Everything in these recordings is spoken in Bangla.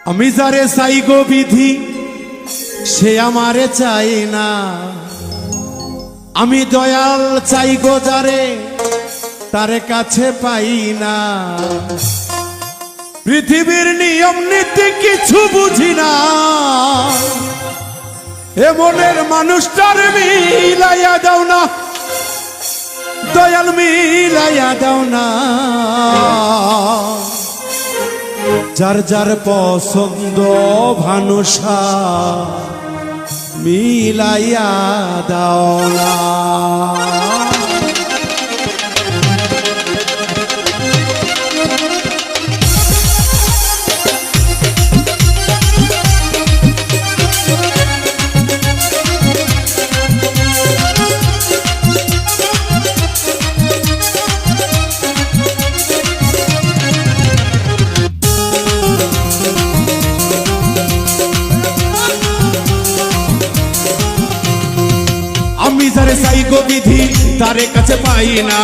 আমি যারে চাই গো বিধি সে আমারে চাই না। আমি দয়াল চাই গো যারে তারে কাছে পাই না। পৃথিবীর নিয়ম নীতি কিছু বুঝি না, এ মনের মানুষটার মিলাইয়া দাও না, দয়াল মিলাইয়া দাও না। যার যার পছন্দ ভানুষা মিলাইয়া দাও না। আমি যারে চাই গো বিধি তারে কাছে পাই না।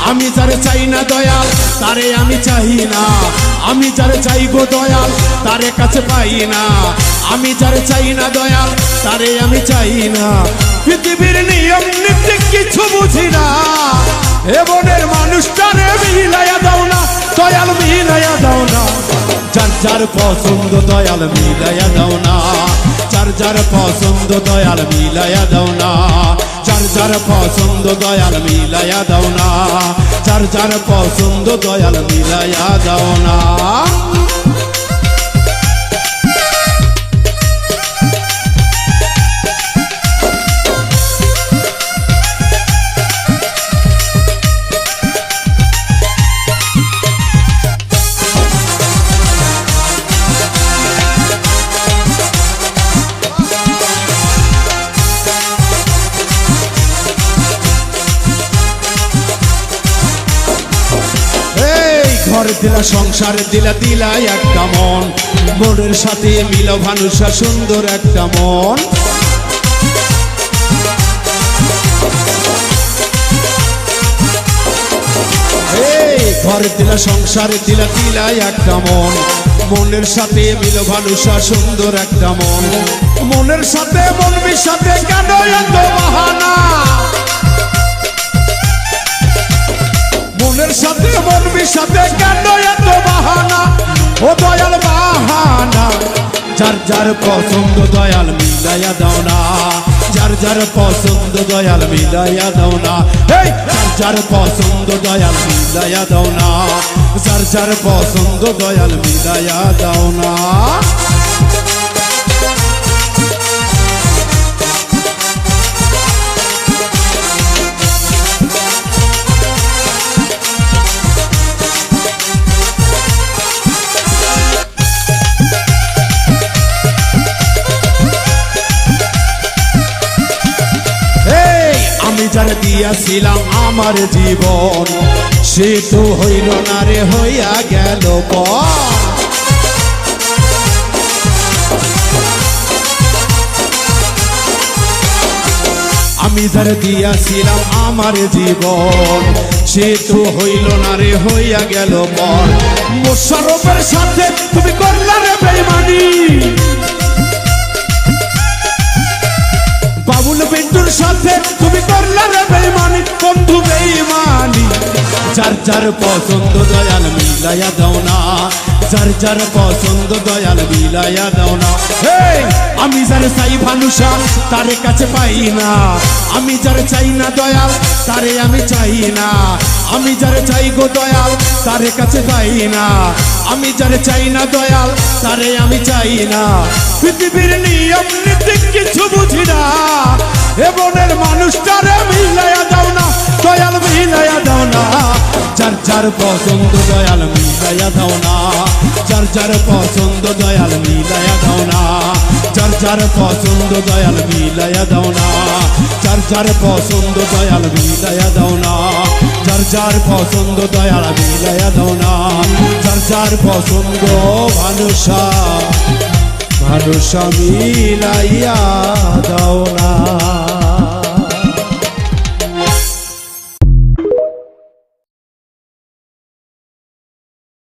আমি যারে চাই না দয়াল তারে আমি চাই না। আমি যারে চাই গো দয়াল তারে কাছে পাই না। আমি যারে চাই না দয়াল তারে আমি চাই না। পৃথিবীর নিয়ম নীতি কিছু বুঝি না, এ মনের মানুষটারে মিলাইয়া দাও না, দয়াল মিলাইয়া দাও না। যার যার পছন্দ দয়াল মিলাইয়া দাও না। যার যার পছন্দ দয়াল মিলাইয়া দাও না। যার যার পছন্দ দয়াল মিলাইয়া দাও না। যার যার পছন্দ দয়াল মিলাইয়া দাও না। ঘর দিলা সংসার দিলা দিলা একটা মন, মনের সাথে মিল ভানুষা সুন্দর একটা মন। ঘর দিলা সংসার দিলা দিলা একটা মন, মনের সাথে মিল ভানুষা সুন্দর একটা মন। মনের সাথে মন মিশাতে কেন এত বাহানা? মনের সাথে মন মিশাতে কেন এত বাহানা? ও দয়াল বাহানা। যার যার পছন্দ দয়াল মিলাইয়া দাও না। যার যার পছন্দ দয়াল মিলাইয়া দাও না। এই যার যার পছন্দ দয়াল মিলাইয়া দাও না। যার যার পছন্দ দয়াল মিলাইয়া দাও না। আমি যার দিয়াছিলাম আমার জীবন সে তো হইল না রে, হইয়া গেল পর। আমি যার দিয়াছিলাম আমার জীবন সে তো হইল না রে, হইয়া গেল পর। মোশাররফের সাথে তুমি করলা রে বেঈমানি, বাবুল বিন্টুর সাথে তুমি করলা রে বেঈমানি, বন্ধু বেঈমানি। যার যার পছন্দ দয়াল মিলাইয়া দাও না। যার যার পছন্দ দয়াল মিলাইয়া দাও না। আমি যারে চাই ভানুষা তারে কাছে পাই না। আমি যারে চাই না দয়াল তারে আমি চাই না। আমি যারে চাই গো দয়াল তারে কাছে পাই না। আমি যারে চাই না দয়াল তারে আমি চাই না। পৃথিবীর নিয়ম নীতি কিছু বুঝি না, এ মনের মানুষটারে মিলাইয়া দাও না, দয়াল মিলাইয়া দাও না। যার যার পছন্দ দয়াল মিলাইয়া দাও না। যার যার পছন্দ দয়াল মিলাইয়া দাও না। যার যার পছন্দ দয়াল মিলাইয়া দাও না। যার যার পছন্দ দয়াল মিলাইয়া দাও না। যার যার পছন্দ দয়াল মিলাইয়া দাও না। যার যার পছন্দ ভানুষা ভানুষা মিলাইয়া দাও না।